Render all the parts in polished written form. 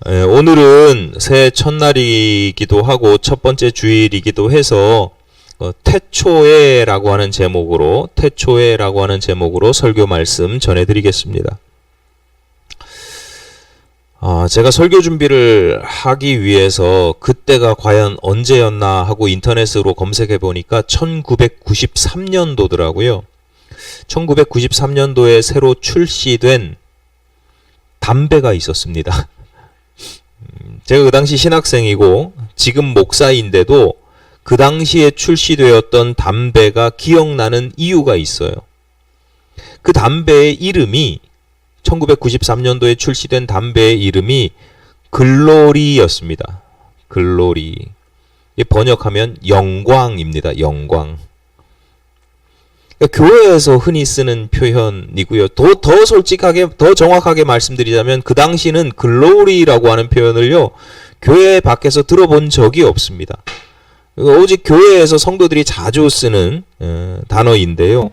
오늘은 새해 첫날이기도 하고 첫 번째 주일이기도 해서 태초에라고 하는 제목으로 설교 말씀 전해드리겠습니다. 제가 설교 준비를 하기 위해서 그때가 과연 언제였나 하고 인터넷으로 검색해 보니까 1993년도더라고요. 1993년도에 새로 출시된 담배가 있었습니다. 제가 그 당시 신학생이고 지금 목사인데도 그 당시에 출시되었던 담배가 기억나는 이유가 있어요. 그 담배의 이름이 1993년도에 출시된 담배의 이름이 글로리였습니다. 글로리. 번역하면 영광입니다. 영광. 교회에서 흔히 쓰는 표현이고요. 더 솔직하게, 더 정확하게 말씀드리자면 그 당시는 글로리라고 하는 표현을요, 교회 밖에서 들어본 적이 없습니다. 오직 교회에서 성도들이 자주 쓰는 단어인데요.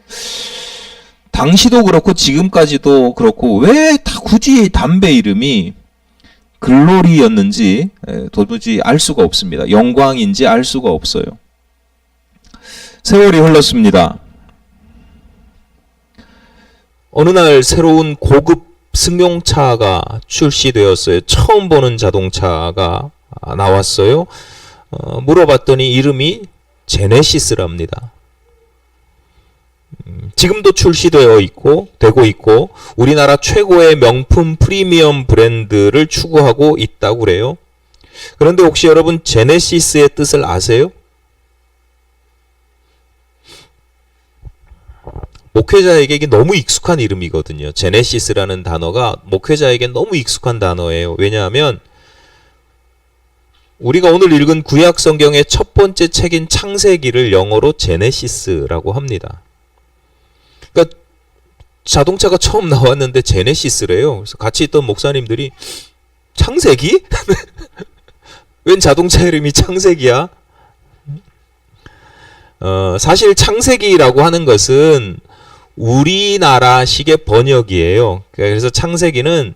당시도 그렇고 지금까지도 그렇고 왜 다 굳이 담배 이름이 글로리였는지 도무지 알 수가 없습니다. 영광인지 알 수가 없어요. 세월이 흘렀습니다. 어느 날 새로운 고급 승용차가 출시되었어요. 처음 보는 자동차가 나왔어요. 물어봤더니 이름이 제네시스랍니다. 지금도 출시되고 있고 우리나라 최고의 명품 프리미엄 브랜드를 추구하고 있다고 그래요. 그런데 혹시 여러분 제네시스의 뜻을 아세요? 목회자에게 이게 너무 익숙한 이름이거든요. 제네시스라는 단어가 목회자에게 너무 익숙한 단어예요. 왜냐하면 우리가 오늘 읽은 구약 성경의 첫 번째 책인 창세기를 영어로 제네시스라고 합니다. 그러니까 자동차가 처음 나왔는데 제네시스래요. 그래서 같이 있던 목사님들이 창세기? 웬 자동차 이름이 창세기야? 사실 창세기라고 하는 것은 우리나라식의 번역이에요. 그래서 창세기라는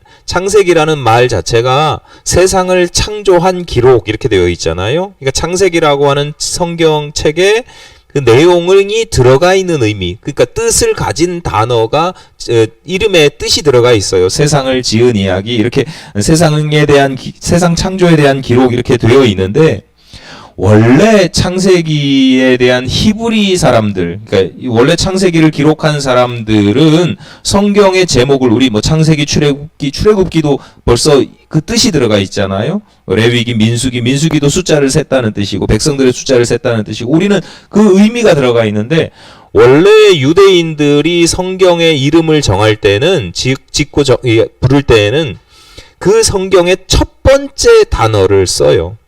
말 자체가 세상을 창조한 기록 이렇게 되어 있잖아요. 그러니까 창세기라고 하는 성경책에 그 내용이 들어가 있는 의미, 그러니까 뜻을 가진 단어가 이름에 뜻이 들어가 있어요. 세상을 지은 이야기, 이렇게 세상에 대한 세상 창조에 대한 기록 이렇게 되어 있는데, 원래 창세기에 대한 히브리 사람들, 그러니까 원래 창세기를 기록한 사람들은 성경의 제목을 우리 창세기, 출애굽기도 벌써 그 뜻이 들어가 있잖아요. 레위기, 민수기도 숫자를 셌다는 뜻이고 백성들의 숫자를 셌다는 뜻이고 우리는 그 의미가 들어가 있는데 원래 유대인들이 성경의 이름을 정할 때는 부를 때에는 그 성경의 첫 번째 단어를 써요.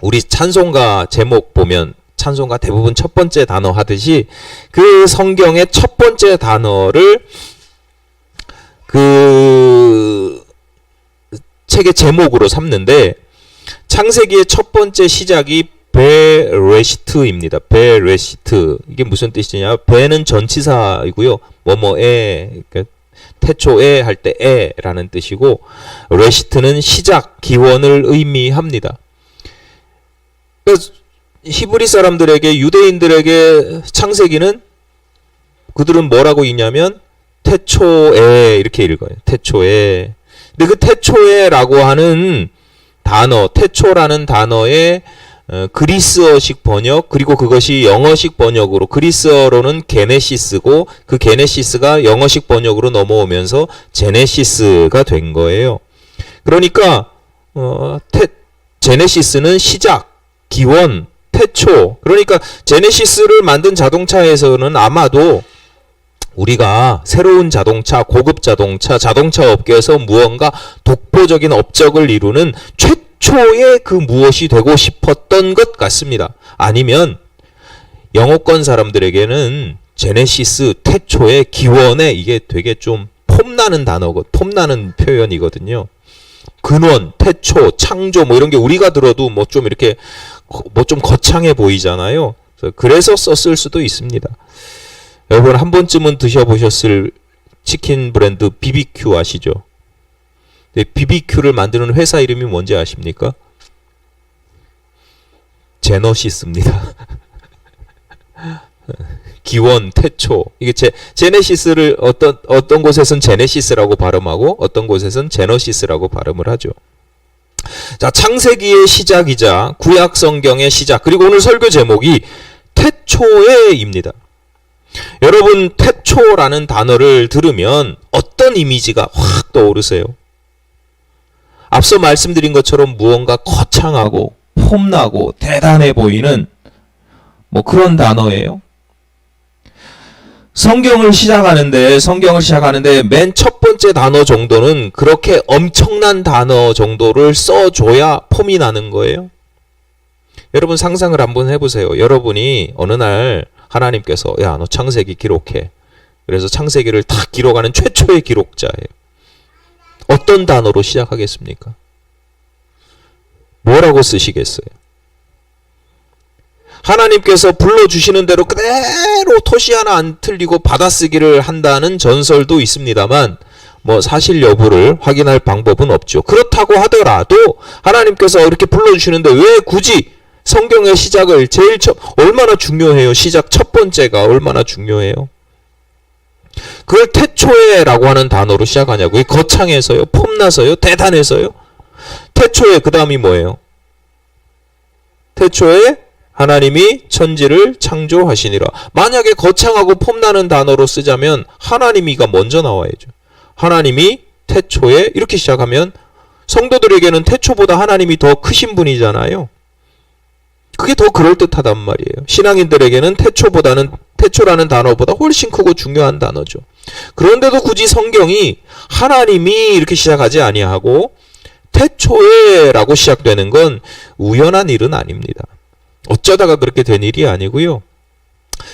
우리 찬송가 제목 보면 찬송가 대부분 첫 번째 단어 하듯이 그 성경의 첫 번째 단어를 그 책의 제목으로 삼는데 창세기의 첫 번째 시작이 베레시트입니다. 베레시트. 이게 무슨 뜻이냐? 베는 전치사이고요. 뭐뭐에, 그러니까 태초에 할 때 에라는 뜻이고 레시트는 시작, 기원을 의미합니다. 그래서 히브리 사람들에게, 유대인들에게 창세기는 그들은 뭐라고 읽냐면 태초에 이렇게 읽어요. 태초에. 근데 그 태초에라고 하는 단어, 태초라는 단어의 그리스어식 번역, 그리고 그것이 영어식 번역으로, 그리스어로는 게네시스고 그 게네시스가 영어식 번역으로 넘어오면서 제네시스가 된 거예요. 그러니까 제네시스는 시작, 기원, 태초. 그러니까 제네시스를 만든 자동차에서는 아마도 우리가 새로운 자동차, 고급 자동차, 자동차 업계에서 무언가 독보적인 업적을 이루는 최초의 그 무엇이 되고 싶었던 것 같습니다. 아니면 영어권 사람들에게는 제네시스, 태초의 기원에 이게 되게 좀 폼나는 단어고 폼나는 표현이거든요. 근원, 태초, 창조 뭐 이런 게 우리가 들어도 뭐 좀 이렇게 뭐 좀 거창해 보이잖아요. 그래서 썼을 수도 있습니다. 여러분 한 번쯤은 드셔보셨을 치킨 브랜드 BBQ 아시죠? 네, BBQ를 만드는 회사 이름이 뭔지 아십니까? 제너시스입니다. 기원, 태초. 이게 제네시스를 어떤 곳에선 제네시스라고 발음하고 어떤 곳에선 제너시스라고 발음을 하죠. 자, 창세기의 시작이자 구약 성경의 시작. 그리고 오늘 설교 제목이 태초에입니다. 여러분, 태초라는 단어를 들으면 어떤 이미지가 확 떠오르세요? 앞서 말씀드린 것처럼 무언가 거창하고 폼나고 대단해 보이는 뭐 그런 단어예요. 성경을 시작하는데 맨 첫 번째 단어 정도는 그렇게 엄청난 단어 정도를 써줘야 폼이 나는 거예요. 여러분 상상을 한번 해보세요. 여러분이 어느 날 하나님께서 야, 너 창세기 기록해. 그래서 창세기를 다 기록하는 최초의 기록자예요. 어떤 단어로 시작하겠습니까? 뭐라고 쓰시겠어요? 하나님께서 불러주시는 대로 그대로 토시 하나 안 틀리고 받아쓰기를 한다는 전설도 있습니다만 뭐 사실 여부를 확인할 방법은 없죠. 그렇다고 하더라도 하나님께서 이렇게 불러주시는데 왜 굳이 성경의 시작을 얼마나 중요해요? 시작 첫 번째가 얼마나 중요해요? 그걸 태초에라고 하는 단어로 시작하냐고요? 거창해서요? 폼나서요? 대단해서요? 태초에 그 다음이 뭐예요? 태초에 하나님이 천지를 창조하시니라. 만약에 거창하고 폼나는 단어로 쓰자면 하나님이가 먼저 나와야죠. 하나님이 태초에 이렇게 시작하면 성도들에게는 태초보다 하나님이 더 크신 분이잖아요. 그게 더 그럴듯하단 말이에요. 신앙인들에게는 태초라는 단어보다 훨씬 크고 중요한 단어죠. 그런데도 굳이 성경이 하나님이 이렇게 시작하지 아니하고 태초에라고 시작되는 건 우연한 일은 아닙니다. 어쩌다가 그렇게 된 일이 아니고요.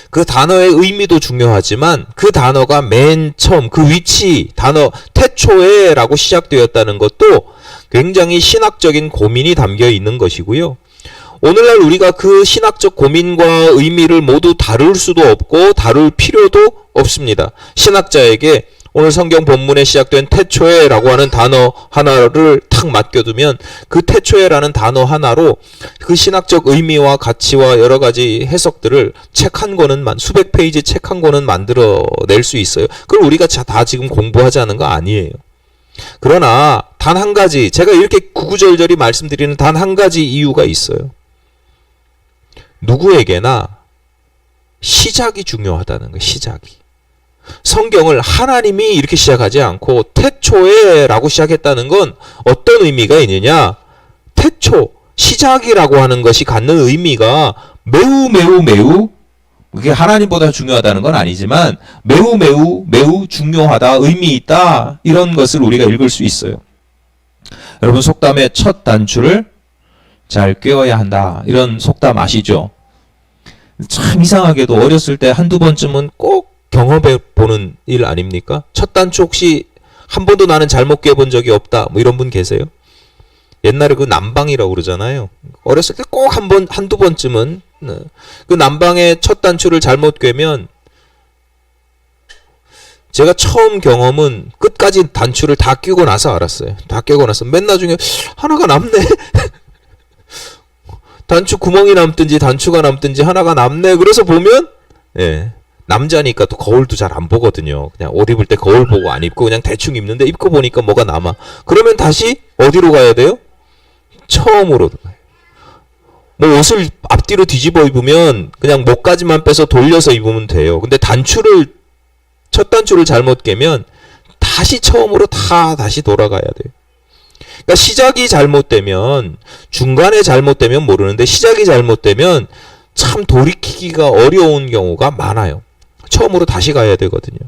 그 단어의 의미도 중요하지만 그 단어가 맨 처음 그 위치 단어 태초에라고 시작되었다는 것도 굉장히 신학적인 고민이 담겨 있는 것이고요. 오늘날 우리가 그 신학적 고민과 의미를 모두 다룰 수도 없고 다룰 필요도 없습니다. 신학자에게 오늘 성경 본문에 시작된 태초에라고 하는 단어 하나를 탁 맡겨두면 그 태초에라는 단어 하나로 그 신학적 의미와 가치와 여러 가지 해석들을 책 한 권은 수백 페이지 책 한 권은 만들어낼 수 있어요. 그걸 우리가 다 지금 공부하자는 거 아니에요. 그러나 단 한 가지, 제가 이렇게 구구절절히 말씀드리는 단 한 가지 이유가 있어요. 누구에게나 시작이 중요하다는 거예요. 시작이. 성경을 하나님이 이렇게 시작하지 않고 태초에라고 시작했다는 건 어떤 의미가 있느냐? 태초, 시작이라고 하는 것이 갖는 의미가 매우 그게 하나님보다 중요하다는 건 아니지만 매우 중요하다, 의미 있다, 이런 것을 우리가 읽을 수 있어요. 여러분 속담의 첫 단추를 잘 꿰어야 한다, 이런 속담 아시죠? 참 이상하게도 어렸을 때 한두 번쯤은 꼭 경험해 보는 일 아닙니까? 첫 단추 혹시 한 번도 나는 잘못 꿰본 적이 없다, 뭐 이런 분 계세요? 옛날에 그 난방이라고 그러잖아요. 어렸을 때 꼭 한두 번쯤은 그 난방의 첫 단추를 잘못 꿰면, 제가 처음 경험은 끝까지 단추를 다 끼고 나서 알았어요. 다 끼고 나서 맨 나중에 하나가 남네. 단추 구멍이 남든지 단추가 남든지 하나가 남네. 그래서 보면 남자니까 또 거울도 잘 안 보거든요. 그냥 옷 입을 때 거울 보고 안 입고 그냥 대충 입는데 입고 보니까 뭐가 남아. 그러면 다시 어디로 가야 돼요? 처음으로. 뭐 옷을 앞뒤로 뒤집어 입으면 그냥 목까지만 빼서 돌려서 입으면 돼요. 근데 첫 단추를 잘못 깨면 다시 처음으로 다시 돌아가야 돼요. 그러니까 시작이 잘못되면, 중간에 잘못되면 모르는데 시작이 잘못되면 참 돌이키기가 어려운 경우가 많아요. 처음으로 다시 가야 되거든요.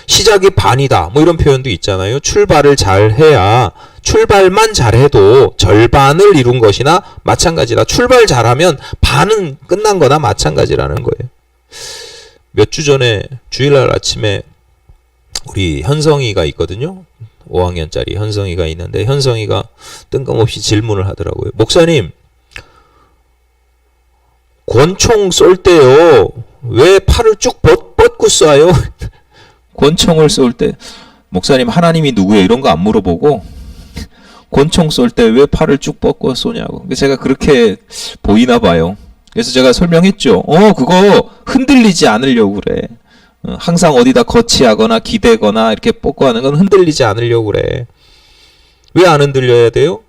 시작이 반이다, 뭐 이런 표현도 있잖아요. 출발을 잘해야, 출발만 잘해도 절반을 이룬 것이나 마찬가지다. 출발 잘하면 반은 끝난 거나 마찬가지라는 거예요. 몇 주 전에 주일날 아침에 우리 현성이가 있거든요. 5학년짜리 현성이가 있는데 현성이가 뜬금없이 질문을 하더라고요. 목사님, 권총 쏠 때요, 왜 팔을 쭉 뻗고 쏴요? 권총을 쏠 때, 목사님 하나님이 누구예요? 이런 거 안 물어보고 권총 쏠 때 왜 팔을 쭉 뻗고 쏘냐고. 제가 그렇게 보이나 봐요. 그래서 제가 설명했죠. 그거 흔들리지 않으려고 그래. 항상 어디다 거치하거나 기대거나 이렇게 뻗고 하는 건 흔들리지 않으려고 그래. 왜 안 흔들려야 돼요?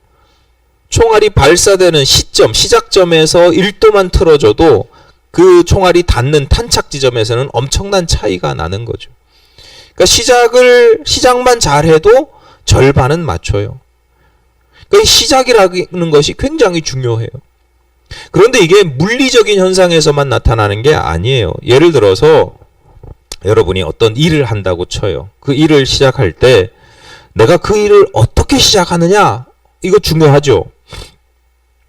총알이 발사되는 시점, 시작점에서 1도만 틀어져도 그 총알이 닿는 탄착 지점에서는 엄청난 차이가 나는 거죠. 그러니까 시작만 잘해도 절반은 맞춰요. 그러니까 시작이라는 것이 굉장히 중요해요. 그런데 이게 물리적인 현상에서만 나타나는 게 아니에요. 예를 들어서 여러분이 어떤 일을 한다고 쳐요. 그 일을 시작할 때 내가 그 일을 어떻게 시작하느냐, 이거 중요하죠.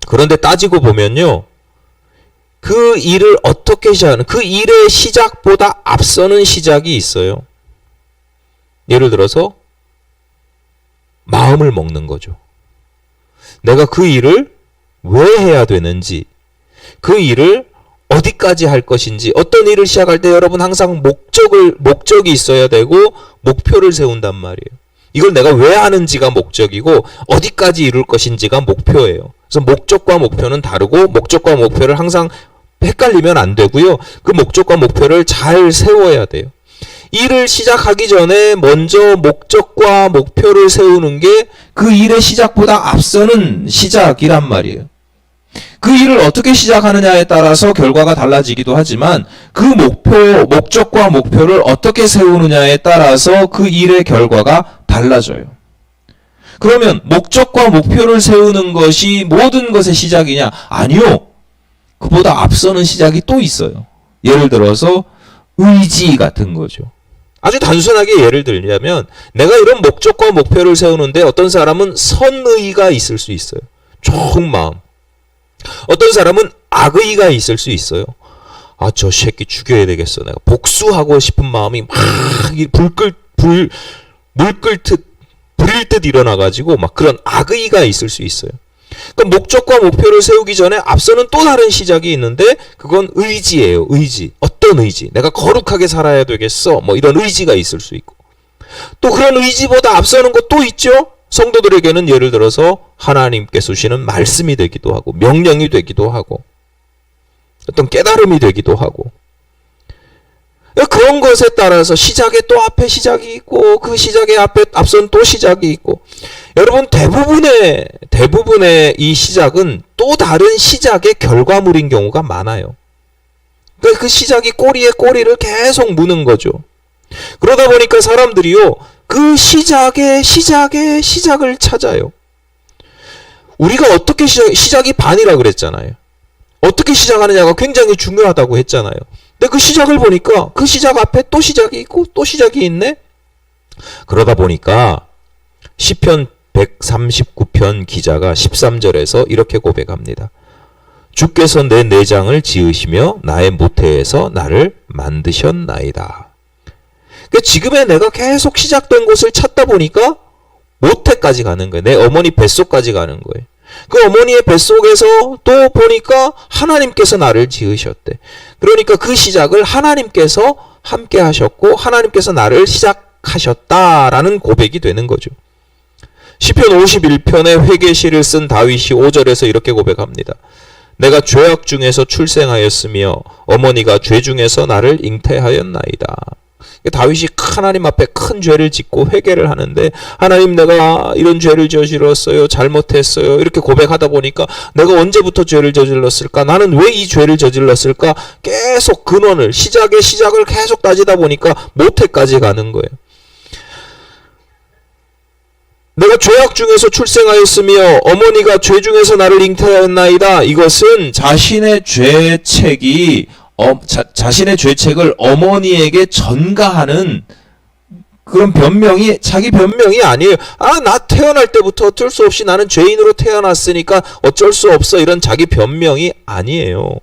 그런데 따지고 보면요, 그 일을 어떻게 시작하는, 그 일의 시작보다 앞서는 시작이 있어요. 예를 들어서 마음을 먹는 거죠. 내가 그 일을 왜 해야 되는지, 그 일을 어디까지 할 것인지. 어떤 일을 시작할 때 여러분 항상 목적이 있어야 되고 목표를 세운단 말이에요. 이걸 내가 왜 하는지가 목적이고 어디까지 이룰 것인지가 목표예요. 그래서 목적과 목표는 다르고 목적과 목표를 항상 헷갈리면 안 되고요. 그 목적과 목표를 잘 세워야 돼요. 일을 시작하기 전에 먼저 목적과 목표를 세우는 게 그 일의 시작보다 앞서는 시작이란 말이에요. 그 일을 어떻게 시작하느냐에 따라서 결과가 달라지기도 하지만 그 목적과 목표를 어떻게 세우느냐에 따라서 그 일의 결과가 달라져요. 그러면 목적과 목표를 세우는 것이 모든 것의 시작이냐? 아니요. 그보다 앞서는 시작이 또 있어요. 예를 들어서 의지 같은 거죠. 아주 단순하게 예를 들자면 내가 이런 목적과 목표를 세우는데 어떤 사람은 선의가 있을 수 있어요. 좋은 마음. 어떤 사람은 악의가 있을 수 있어요. 저 새끼 죽여야 되겠어. 내가 복수하고 싶은 마음이 막 불일 듯 일어나가지고 막 그런 악의가 있을 수 있어요. 그러니까 목적과 목표를 세우기 전에 앞서는 또 다른 시작이 있는데 그건 의지예요. 의지. 어떤 의지? 내가 거룩하게 살아야 되겠어. 뭐 이런 의지가 있을 수 있고. 또 그런 의지보다 앞서는 것 또 있죠. 성도들에게는 예를 들어서 하나님께서 주시는 말씀이 되기도 하고 명령이 되기도 하고 어떤 깨달음이 되기도 하고 그런 것에 따라서 시작에 또 앞에 시작이 있고 그 시작의 앞선 또 시작이 있고 여러분 대부분의 이 시작은 또 다른 시작의 결과물인 경우가 많아요. 그 시작이 꼬리에 꼬리를 계속 무는 거죠. 그러다 보니까 사람들이요 그 시작의 시작을 찾아요. 우리가 어떻게 시작이 반이라 그랬잖아요. 어떻게 시작하느냐가 굉장히 중요하다고 했잖아요. 근데 그 시작을 보니까 그 시작 앞에 또 시작이 있고 또 시작이 있네. 그러다 보니까 시편 139편 기자가 13절에서 이렇게 고백합니다. 주께서 내 내장을 지으시며 나의 모태에서 나를 만드셨나이다. 그러니까 지금의 내가 계속 시작된 곳을 찾다 보니까 모태까지 가는 거예요. 내 어머니 뱃속까지 가는 거예요. 그 어머니의 뱃속에서 또 보니까 하나님께서 나를 지으셨대. 그러니까 그 시작을 하나님께서 함께 하셨고 하나님께서 나를 시작하셨다라는 고백이 되는 거죠. 시편 51편의 회개시를 쓴 다윗이 5절에서 이렇게 고백합니다. 내가 죄악 중에서 출생하였으며 어머니가 죄 중에서 나를 잉태하였나이다. 다윗이 하나님 앞에 큰 죄를 짓고 회개를 하는데 하나님 내가 이런 죄를 저질렀어요. 잘못했어요. 이렇게 고백하다 보니까 내가 언제부터 죄를 저질렀을까? 나는 왜 이 죄를 저질렀을까? 계속 근원을 시작을 계속 따지다 보니까 모태까지 가는 거예요. 내가 죄악 중에서 출생하였으며 어머니가 죄 중에서 나를 잉태하였나이다. 이것은 자신의 죄책이 자신의 죄책을 어머니에게 전가하는 그런 자기 변명이 아니에요. 나 태어날 때부터 어쩔 수 없이 나는 죄인으로 태어났으니까 어쩔 수 없어. 이런 자기 변명이 아니에요.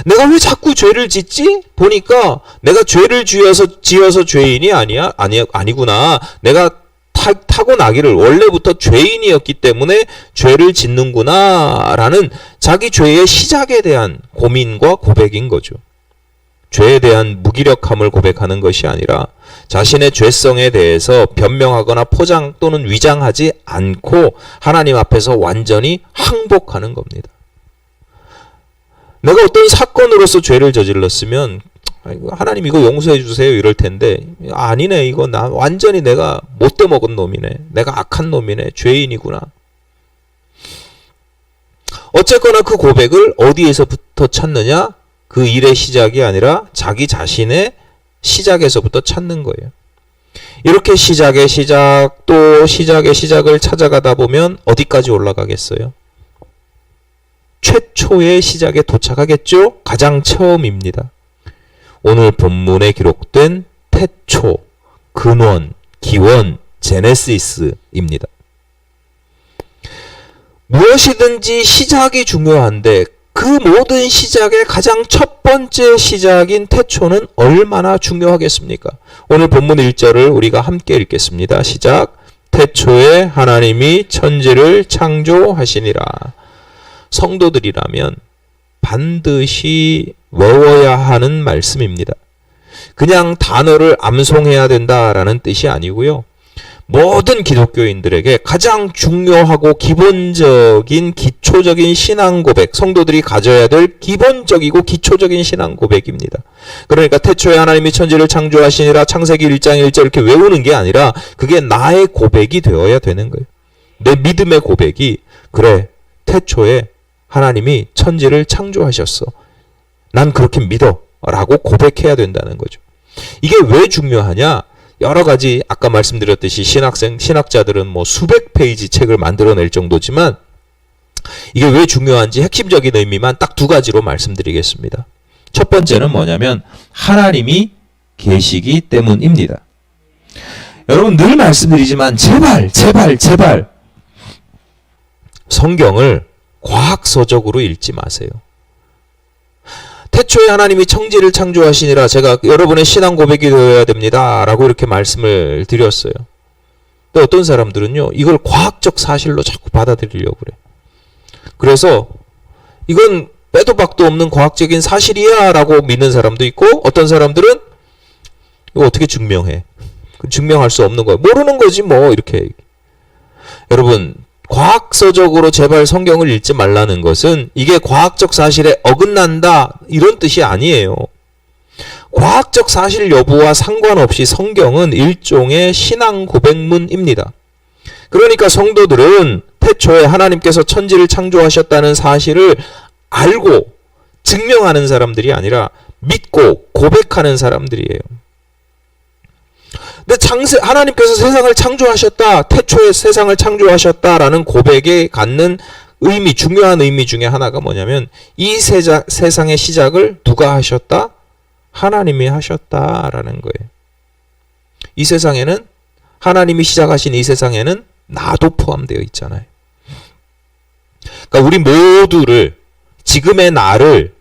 내가 왜 자꾸 죄를 짓지? 보니까 내가 죄를 지어서 죄인이 아니구나. 내가 타고나기를 원래부터 죄인이었기 때문에 죄를 짓는구나라는 자기 죄의 시작에 대한 고민과 고백인 거죠. 죄에 대한 무기력함을 고백하는 것이 아니라 자신의 죄성에 대해서 변명하거나 포장 또는 위장하지 않고 하나님 앞에서 완전히 항복하는 겁니다. 내가 어떤 사건으로서 죄를 저질렀으면 하나님 이거 용서해 주세요 이럴 텐데 아니네, 이거 나 완전히 내가 못돼 먹은 놈이네, 내가 악한 놈이네, 죄인이구나. 어쨌거나 그 고백을 어디에서부터 찾느냐? 그 일의 시작이 아니라 자기 자신의 시작에서부터 찾는 거예요. 이렇게 시작의 시작 또 시작의 시작을 찾아가다 보면 어디까지 올라가겠어요? 최초의 시작에 도착하겠죠? 가장 처음입니다. 오늘 본문에 기록된 태초, 근원, 기원, 제네시스입니다. 무엇이든지 시작이 중요한데 그 모든 시작의 가장 첫 번째 시작인 태초는 얼마나 중요하겠습니까? 오늘 본문 1절을 우리가 함께 읽겠습니다. 시작. 태초에 하나님이 천지를 창조하시니라. 성도들이라면 반드시 외워야 하는 말씀입니다. 그냥 단어를 암송해야 된다라는 뜻이 아니고요. 모든 기독교인들에게 가장 중요하고 기본적인 기초적인 신앙 고백, 성도들이 가져야 될 기본적이고 기초적인 신앙 고백입니다. 그러니까 태초에 하나님이 천지를 창조하시니라 창세기 1장 1절 이렇게 외우는 게 아니라 그게 나의 고백이 되어야 되는 거예요. 내 믿음의 고백이 그래, 태초에 하나님이 천지를 창조하셨어. 난 그렇게 믿어. 라고 고백해야 된다는 거죠. 이게 왜 중요하냐? 여러 가지 아까 말씀드렸듯이 신학자들은 뭐 수백 페이지 책을 만들어낼 정도지만 이게 왜 중요한지 핵심적인 의미만 딱 두 가지로 말씀드리겠습니다. 첫 번째는 뭐냐면 하나님이 계시기 때문입니다. 여러분 늘 말씀드리지만 제발 성경을 과학서적으로 읽지 마세요. 태초에 하나님이 천지를 창조하시니라 제가 여러분의 신앙 고백이 되어야 됩니다 라고 이렇게 말씀을 드렸어요. 또 어떤 사람들은요 이걸 과학적 사실로 자꾸 받아들이려고 그래. 그래서 이건 빼도 박도 없는 과학적인 사실이야 라고 믿는 사람도 있고 어떤 사람들은 이거 어떻게 증명해? 증명할 수 없는 거야. 모르는 거지 뭐 이렇게. 여러분 과학서적으로 제발 성경을 읽지 말라는 것은 이게 과학적 사실에 어긋난다 이런 뜻이 아니에요. 과학적 사실 여부와 상관없이 성경은 일종의 신앙 고백문입니다. 그러니까 성도들은 태초에 하나님께서 천지를 창조하셨다는 사실을 알고 증명하는 사람들이 아니라 믿고 고백하는 사람들이에요. 근데 하나님께서 세상을 창조하셨다, 태초에 세상을 창조하셨다라는 고백에 갖는 의미, 중요한 의미 중에 하나가 뭐냐면 이 세상의 시작을 누가 하셨다? 하나님이 하셨다라는 거예요. 이 세상에는 하나님이 시작하신 이 세상에는 나도 포함되어 있잖아요. 그러니까 우리 모두를 지금의 나를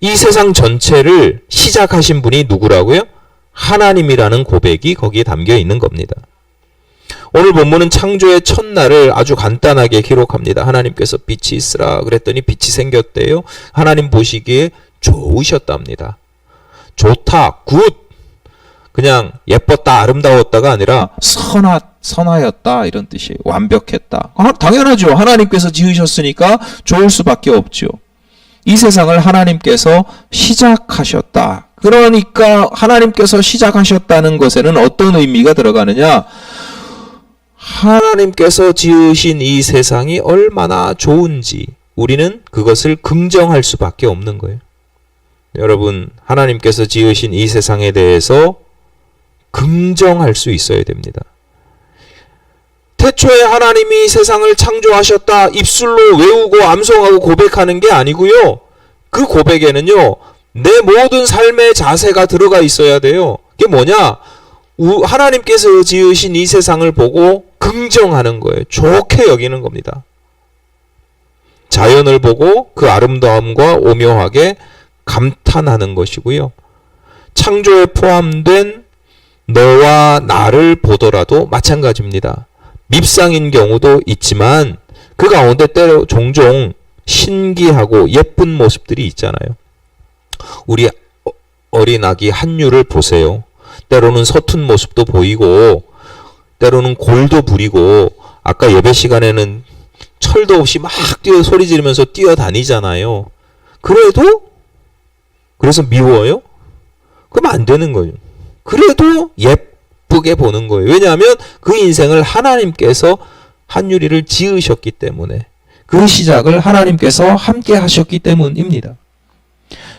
이 세상 전체를 시작하신 분이 누구라고요? 하나님이라는 고백이 거기에 담겨 있는 겁니다. 오늘 본문은 창조의 첫날을 아주 간단하게 기록합니다. 하나님께서 빛이 있으라 그랬더니 빛이 생겼대요. 하나님 보시기에 좋으셨답니다. 좋다, 굿, 그냥 예뻤다, 아름다웠다가 아니라 선하였다 이런 뜻이에요. 완벽했다. 당연하죠. 하나님께서 지으셨으니까 좋을 수밖에 없죠. 이 세상을 하나님께서 시작하셨다. 그러니까 하나님께서 시작하셨다는 것에는 어떤 의미가 들어가느냐? 하나님께서 지으신 이 세상이 얼마나 좋은지 우리는 그것을 긍정할 수밖에 없는 거예요. 여러분, 하나님께서 지으신 이 세상에 대해서 긍정할 수 있어야 됩니다. 태초에 하나님이 세상을 창조하셨다 입술로 외우고 암송하고 고백하는 게 아니고요. 그 고백에는요. 내 모든 삶의 자세가 들어가 있어야 돼요. 그게 뭐냐? 하나님께서 지으신 이 세상을 보고 긍정하는 거예요. 좋게 여기는 겁니다. 자연을 보고 그 아름다움과 오묘하게 감탄하는 것이고요. 창조에 포함된 너와 나를 보더라도 마찬가지입니다. 밉상인 경우도 있지만 그 가운데 때로 종종 신기하고 예쁜 모습들이 있잖아요. 우리 어린 아기 한유를 보세요. 때로는 서툰 모습도 보이고 때로는 골도 부리고 아까 예배 시간에는 철도 없이 막 소리 지르면서 뛰어다니잖아요. 그래서 미워요? 그러면 안 되는 거예요. 그래도 예쁘게 보는 거예요. 왜냐하면 그 인생을 하나님께서 한유리를 지으셨기 때문에, 그 시작을 하나님께서 함께 하셨기 때문입니다.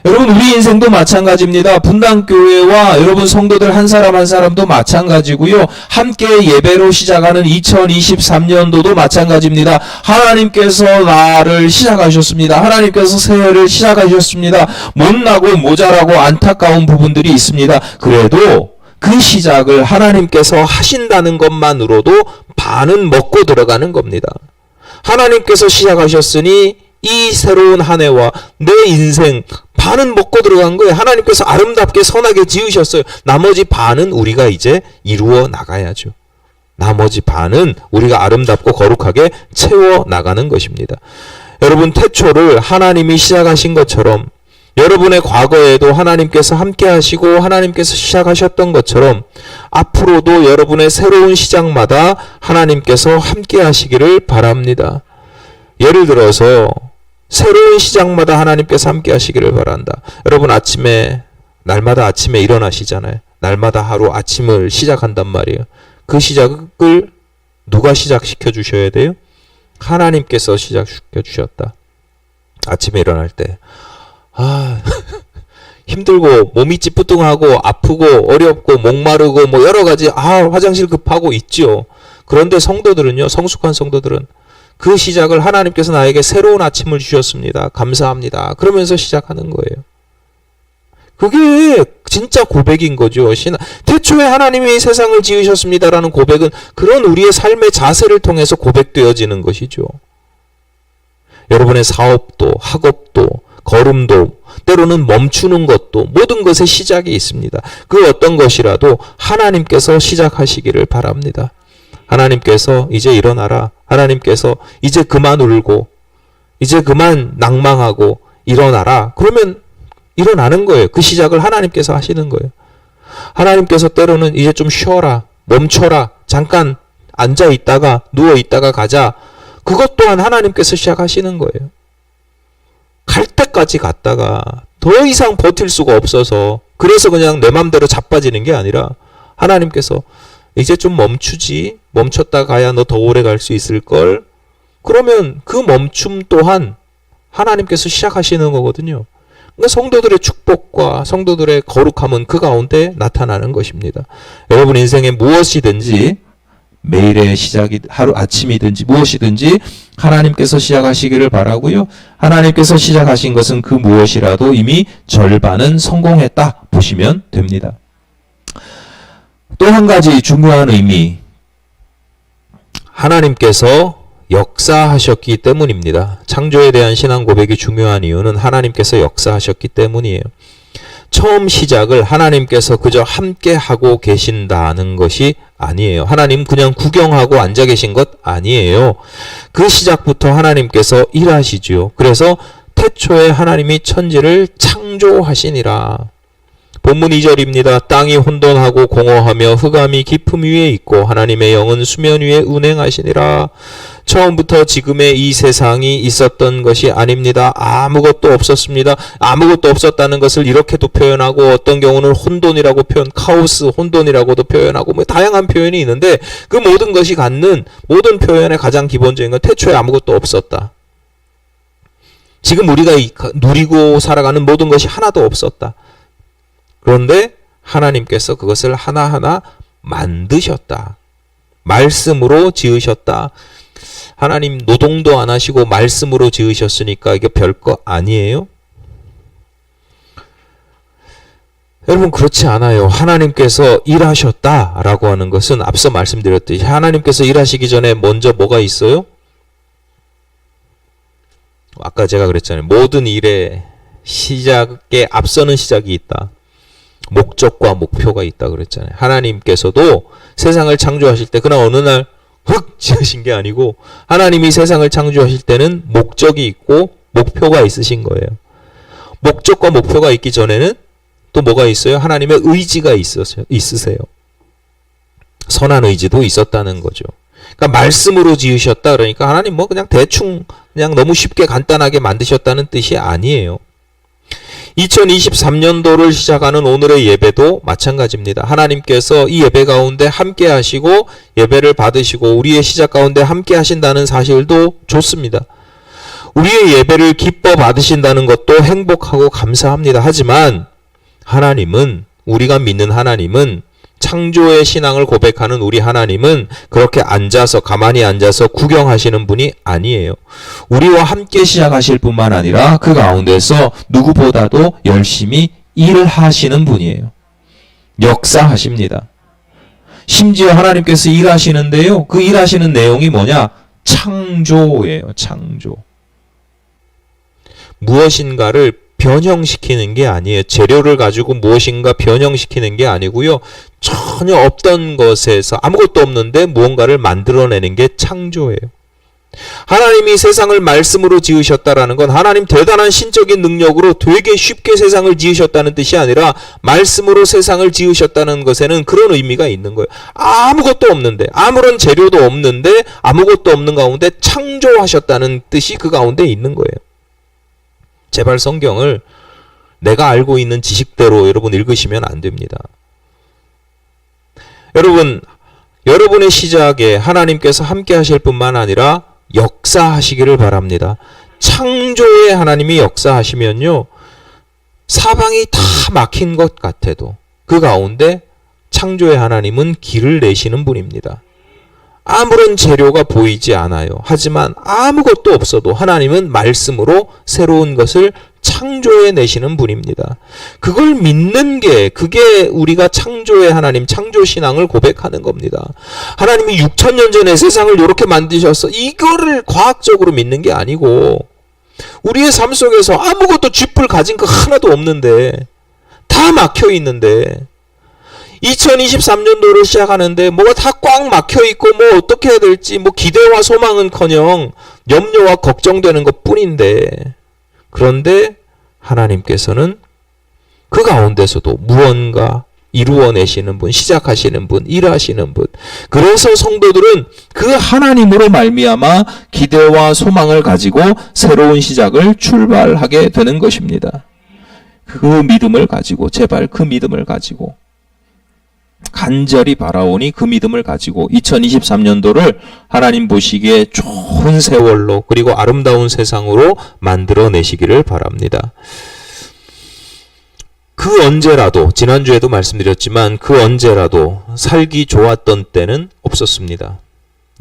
여러분, 우리 인생도 마찬가지입니다. 분당교회와 여러분 성도들 한 사람 한 사람도 마찬가지고요. 함께 예배로 시작하는 2023년도도 마찬가지입니다. 하나님께서 나를 시작하셨습니다. 하나님께서 새해를 시작하셨습니다. 못나고 모자라고 안타까운 부분들이 있습니다. 그래도 그 시작을 하나님께서 하신다는 것만으로도 반은 먹고 들어가는 겁니다. 하나님께서 시작하셨으니 이 새로운 한 해와 내 인생 반은 먹고 들어간 거예요. 하나님께서 아름답게 선하게 지으셨어요. 나머지 반은 우리가 이제 이루어 나가야죠. 나머지 반은 우리가 아름답고 거룩하게 채워 나가는 것입니다. 여러분, 태초를 하나님이 시작하신 것처럼 여러분의 과거에도 하나님께서 함께 하시고 하나님께서 시작하셨던 것처럼 앞으로도 여러분의 새로운 시작마다 하나님께서 함께 하시기를 바랍니다. 예를 들어서 새로운 시작마다 하나님께서 함께 하시기를 바란다. 여러분, 날마다 아침에 일어나시잖아요. 날마다 하루 아침을 시작한단 말이에요. 그 시작을 누가 시작시켜 주셔야 돼요? 하나님께서 시작시켜 주셨다. 아침에 일어날 때 힘들고 몸이 찌뿌둥하고 아프고 어렵고 목마르고 뭐 여러 가지 화장실 급하고 있죠. 그런데 성도들은요, 성숙한 성도들은 그 시작을 하나님께서 나에게 새로운 아침을 주셨습니다. 감사합니다. 그러면서 시작하는 거예요. 그게 진짜 고백인 거죠. 태초에 하나님이 세상을 지으셨습니다라는 고백은 그런 우리의 삶의 자세를 통해서 고백되어지는 것이죠. 여러분의 사업도, 학업도, 걸음도, 때로는 멈추는 것도 모든 것에 시작이 있습니다. 그 어떤 것이라도 하나님께서 시작하시기를 바랍니다. 하나님께서 이제 일어나라. 하나님께서 이제 그만 울고 이제 그만 낭망하고 일어나라. 그러면 일어나는 거예요. 그 시작을 하나님께서 하시는 거예요. 하나님께서 때로는 이제 좀 쉬어라. 멈춰라. 잠깐 앉아 있다가 누워 있다가 가자. 그것 또한 하나님께서 시작하시는 거예요. 갈 때까지 갔다가 더 이상 버틸 수가 없어서 그래서 그냥 내 맘대로 자빠지는 게 아니라 하나님께서 이제 좀 멈추지. 멈췄다 가야 너 더 오래 갈 수 있을걸. 그러면 그 멈춤 또한 하나님께서 시작하시는 거거든요. 그러니까 성도들의 축복과 성도들의 거룩함은 그 가운데 나타나는 것입니다. 여러분 인생에 무엇이든지 매일의 시작이 하루 아침이든지 무엇이든지 하나님께서 시작하시기를 바라고요. 하나님께서 시작하신 것은 그 무엇이라도 이미 절반은 성공했다 보시면 됩니다. 또 한 가지 중요한 의미, 하나님께서 역사하셨기 때문입니다. 창조에 대한 신앙 고백이 중요한 이유는 하나님께서 역사하셨기 때문이에요. 처음 시작을 하나님께서 그저 함께 하고 계신다는 것이 아니에요. 하나님 그냥 구경하고 앉아 계신 것 아니에요. 그 시작부터 하나님께서 일하시지요. 그래서 태초에 하나님이 천지를 창조하시니라. 본문 2절입니다. 땅이 혼돈하고 공허하며 흑암이 깊음 위에 있고 하나님의 영은 수면 위에 운행하시니라. 처음부터 지금의 이 세상이 있었던 것이 아닙니다. 아무것도 없었습니다. 아무것도 없었다는 것을 이렇게도 표현하고 어떤 경우는 혼돈이라고 카오스, 혼돈이라고도 표현하고 뭐 다양한 표현이 있는데 그 모든 것이 갖는 모든 표현의 가장 기본적인 건 태초에 아무것도 없었다. 지금 우리가 누리고 살아가는 모든 것이 하나도 없었다. 그런데 하나님께서 그것을 하나하나 만드셨다. 말씀으로 지으셨다. 하나님 노동도 안 하시고 말씀으로 지으셨으니까 이게 별거 아니에요? 여러분 그렇지 않아요. 하나님께서 일하셨다라고 하는 것은 앞서 말씀드렸듯이 하나님께서 일하시기 전에 먼저 뭐가 있어요? 아까 제가 그랬잖아요. 모든 일에 시작에 앞서는 시작이 있다. 목적과 목표가 있다 그랬잖아요. 하나님께서도 세상을 창조하실 때 그냥 어느 날 흙 지으신 게 아니고 하나님이 세상을 창조하실 때는 목적이 있고 목표가 있으신 거예요. 목적과 목표가 있기 전에는 또 뭐가 있어요? 하나님의 의지가 있으세요. 선한 의지도 있었다는 거죠. 그러니까 말씀으로 지으셨다 그러니까 하나님 뭐 그냥 대충 그냥 너무 쉽게 간단하게 만드셨다는 뜻이 아니에요. 2023년도를 시작하는 오늘의 예배도 마찬가지입니다. 하나님께서 이 예배 가운데 함께 하시고 예배를 받으시고 우리의 시작 가운데 함께 하신다는 사실도 좋습니다. 우리의 예배를 기뻐 받으신다는 것도 행복하고 감사합니다. 하지만 하나님은, 우리가 믿는 하나님은, 창조의 신앙을 고백하는 우리 하나님은 그렇게 가만히 앉아서 구경하시는 분이 아니에요. 우리와 함께 시작하실 뿐만 아니라 그 가운데서 누구보다도 열심히 일하시는 분이에요. 역사하십니다. 심지어 하나님께서 일하시는데요. 그 일하시는 내용이 뭐냐? 창조예요. 창조. 무엇인가를 변형시키는 게 아니에요. 재료를 가지고 무엇인가 변형시키는 게 아니고요. 전혀 없던 것에서 아무것도 없는데 무언가를 만들어내는 게 창조예요. 하나님이 세상을 말씀으로 지으셨다라는 건 하나님 대단한 신적인 능력으로 되게 쉽게 세상을 지으셨다는 뜻이 아니라 말씀으로 세상을 지으셨다는 것에는 그런 의미가 있는 거예요. 아무것도 없는데, 아무런 재료도 없는데, 아무것도 없는 가운데 창조하셨다는 뜻이 그 가운데 있는 거예요. 제발 성경을 내가 알고 있는 지식대로 여러분 읽으시면 안 됩니다. 여러분, 여러분의 시작에 하나님께서 함께 하실 뿐만 아니라 역사하시기를 바랍니다. 창조의 하나님이 역사하시면요, 사방이 다 막힌 것 같아도 그 가운데 창조의 하나님은 길을 내시는 분입니다. 아무런 재료가 보이지 않아요. 하지만 아무것도 없어도 하나님은 말씀으로 새로운 것을 창조해내시는 분입니다. 그걸 믿는 게, 그게 우리가 창조의 하나님, 창조신앙을 고백하는 겁니다. 하나님이 6,000년 전에 세상을 이렇게 만드셔서 이거를 과학적으로 믿는 게 아니고 우리의 삶 속에서 아무것도 쥐뿔 가진 거 하나도 없는데 다 막혀 있는데 2023년도를 시작하는데 뭐가 다 꽉 막혀 있고 뭐 어떻게 해야 될지 뭐 기대와 소망은커녕 염려와 걱정되는 것 뿐인데, 그런데 하나님께서는 그 가운데서도 무언가 이루어내시는 분, 시작하시는 분, 일하시는 분. 그래서 성도들은 그 하나님으로 말미암아 기대와 소망을 가지고 새로운 시작을 출발하게 되는 것입니다. 그 믿음을 가지고, 제발 그 믿음을 가지고 간절히 바라오니 그 믿음을 가지고 2023년도를 하나님 보시기에 좋은 세월로 그리고 아름다운 세상으로 만들어내시기를 바랍니다. 그 언제라도, 지난주에도 말씀드렸지만 그 언제라도 살기 좋았던 때는 없었습니다.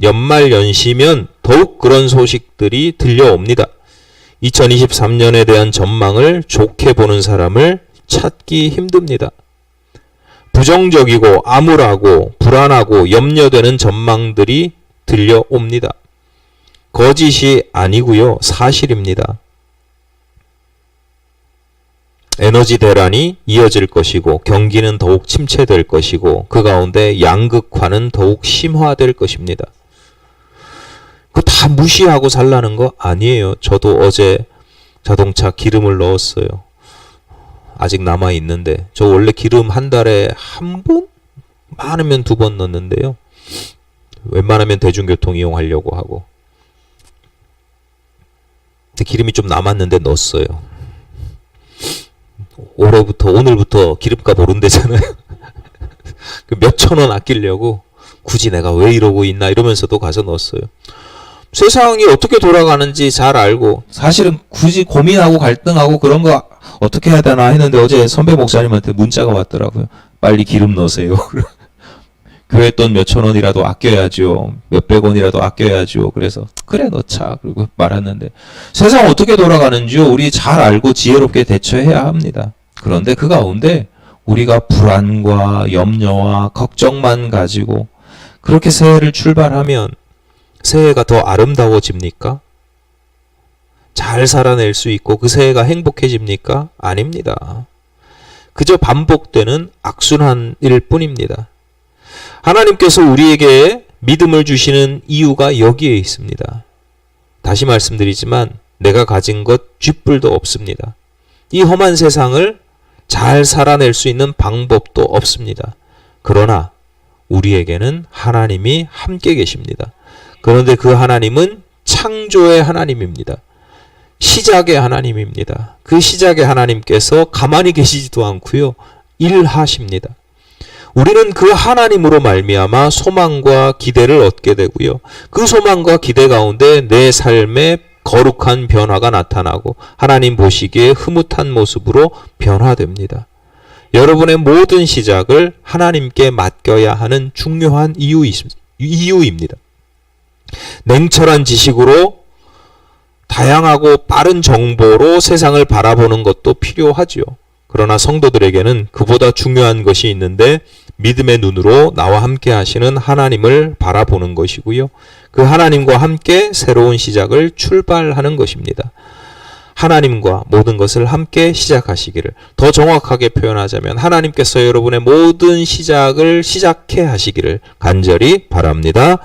연말 연시면 더욱 그런 소식들이 들려옵니다. 2023년에 대한 전망을 좋게 보는 사람을 찾기 힘듭니다. 부정적이고 암울하고 불안하고 염려되는 전망들이 들려옵니다. 거짓이 아니고요, 사실입니다. 에너지 대란이 이어질 것이고 경기는 더욱 침체될 것이고 그 가운데 양극화는 더욱 심화될 것입니다. 그거 다 무시하고 살라는 거 아니에요. 저도 어제 자동차 기름을 넣었어요. 아직 남아있는데 저 원래 기름 한 달에 한 번? 많으면 2번 넣는데요. 웬만하면 대중교통 이용하려고 하고. 근데 기름이 좀 남았는데 넣었어요. 오늘부터 기름값 오른대잖아요. 몇천 원 아끼려고 굳이 내가 왜 이러고 있나 이러면서도 가서 넣었어요. 세상이 어떻게 돌아가는지 잘 알고 사실은 굳이 고민하고 갈등하고 그런 거 어떻게 해야 되나 했는데 어제 선배 목사님한테 문자가 왔더라고요. 빨리 기름 넣으세요. 교회 돈 몇천 원이라도 아껴야죠. 몇백 원이라도 아껴야죠. 그래서 그래 넣자. 그리고 말했는데 세상 어떻게 돌아가는지요. 우리 잘 알고 지혜롭게 대처해야 합니다. 그런데 그 가운데 우리가 불안과 염려와 걱정만 가지고 그렇게 새해를 출발하면 새해가 더 아름다워집니까? 잘 살아낼 수 있고 그 새해가 행복해집니까? 아닙니다. 그저 반복되는 악순환일 뿐입니다. 하나님께서 우리에게 믿음을 주시는 이유가 여기에 있습니다. 다시 말씀드리지만 내가 가진 것 쥐뿔도 없습니다. 이 험한 세상을 잘 살아낼 수 있는 방법도 없습니다. 그러나 우리에게는 하나님이 함께 계십니다. 그런데 그 하나님은 창조의 하나님입니다. 시작의 하나님입니다. 그 시작의 하나님께서 가만히 계시지도 않고요. 일하십니다. 우리는 그 하나님으로 말미암아 소망과 기대를 얻게 되고요. 그 소망과 기대 가운데 내 삶에 거룩한 변화가 나타나고 하나님 보시기에 흐뭇한 모습으로 변화됩니다. 여러분의 모든 시작을 하나님께 맡겨야 하는 중요한 이유입니다. 냉철한 지식으로 다양하고 빠른 정보로 세상을 바라보는 것도 필요하지요. 그러나 성도들에게는 그보다 중요한 것이 있는데 믿음의 눈으로 나와 함께 하시는 하나님을 바라보는 것이고요. 그 하나님과 함께 새로운 시작을 출발하는 것입니다. 하나님과 모든 것을 함께 시작하시기를, 더 정확하게 표현하자면 하나님께서 여러분의 모든 시작을 시작해 하시기를 간절히 바랍니다.